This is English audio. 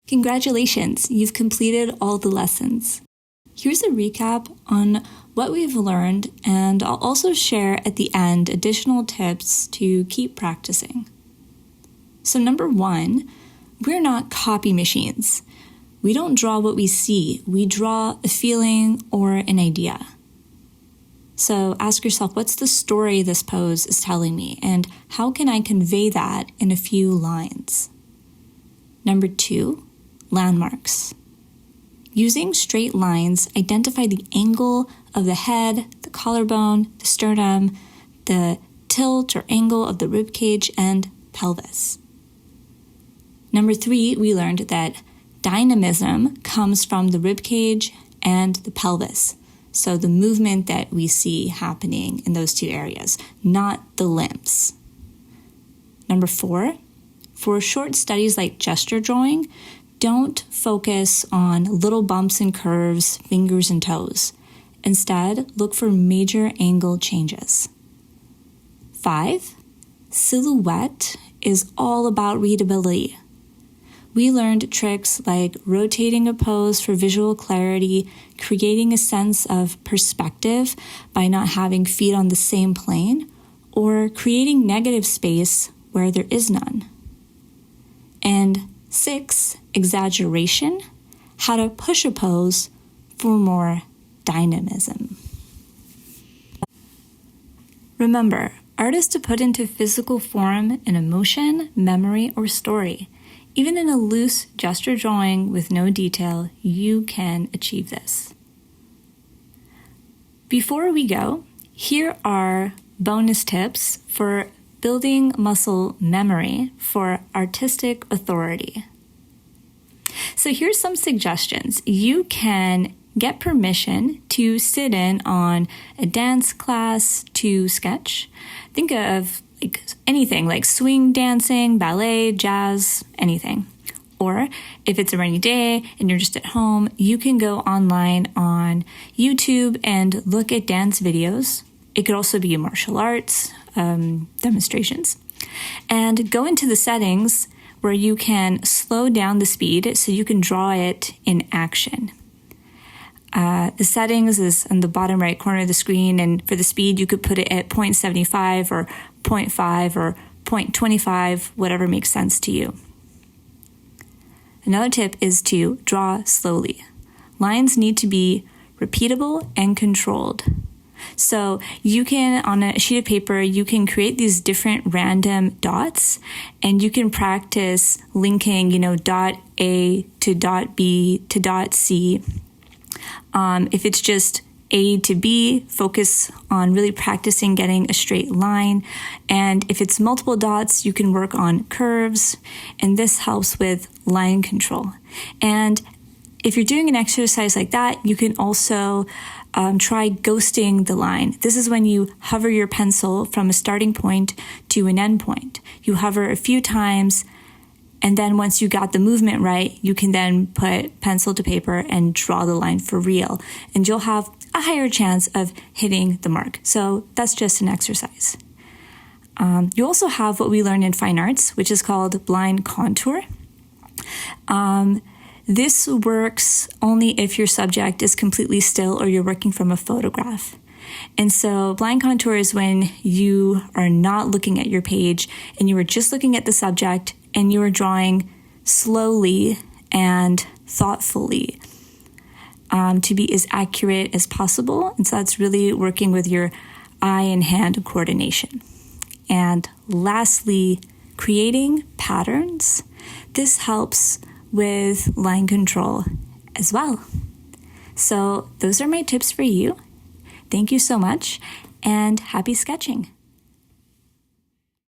Congratulations, you've completed all the lessons. Here's a recap on what we've learned, and I'll also share at the end additional tips to keep practicing. So number 1, we're not copy machines. We don't draw what we see. We draw a feeling or an idea. So ask yourself, what's the story this pose is telling me, and how can I convey that in a few lines? Number 2, landmarks. Using straight lines, identify the angle of the head, the collarbone, the sternum, the tilt or angle of the rib cage, and pelvis. Number 3, we learned that dynamism comes from the rib cage and the pelvis. So the movement that we see happening in those two areas, not the limbs. Number 4, for short studies like gesture drawing, don't focus on little bumps and curves, fingers and toes. Instead, look for major angle changes. 5, silhouette is all about readability. We learned tricks like rotating a pose for visual clarity, creating a sense of perspective by not having feet on the same plane, or creating negative space where there is none. And 6, exaggeration, how to push a pose for more dynamism. Remember, art is to put into physical form an emotion, memory, or story. Even in a loose gesture drawing with no detail, you can achieve this. Before we go, here are bonus tips for building muscle memory for artistic authority. So here's some suggestions. You can get permission to sit in on a dance class to sketch. Think of anything like swing dancing, ballet, jazz, anything. Or if it's a rainy day and you're just at home, you can go online on YouTube and look at dance videos. It could also be martial arts demonstrations. And go into the settings where you can slow down the speed so you can draw it in action. The settings is in the bottom right corner of the screen, and for the speed, you could put it at 0.75 or 0.5 or 0.25, whatever makes sense to you. Another tip is to draw slowly. Lines need to be repeatable and controlled. So you can, on a sheet of paper, you can create these different random dots, and you can practice linking, dot A to dot B to dot C. If it's just A to B, focus on really practicing getting a straight line. And if it's multiple dots, you can work on curves, and this helps with line control. And if you're doing an exercise like that, you can also try ghosting the line. This is when you hover your pencil from a starting point to an end point. You hover a few times, and then once you got the movement right, you can then put pencil to paper and draw the line for real. And you'll have a higher chance of hitting the mark. So that's just an exercise. You also have what we learned in fine arts, which is called blind contour. This works only if your subject is completely still or you're working from a photograph. And so blind contour is when you are not looking at your page and you are just looking at the subject and you are drawing slowly and thoughtfully to be as accurate as possible. And so that's really working with your eye and hand coordination. And lastly, creating patterns. This helps with line control as well. So those are my tips for you. Thank you so much, and happy sketching.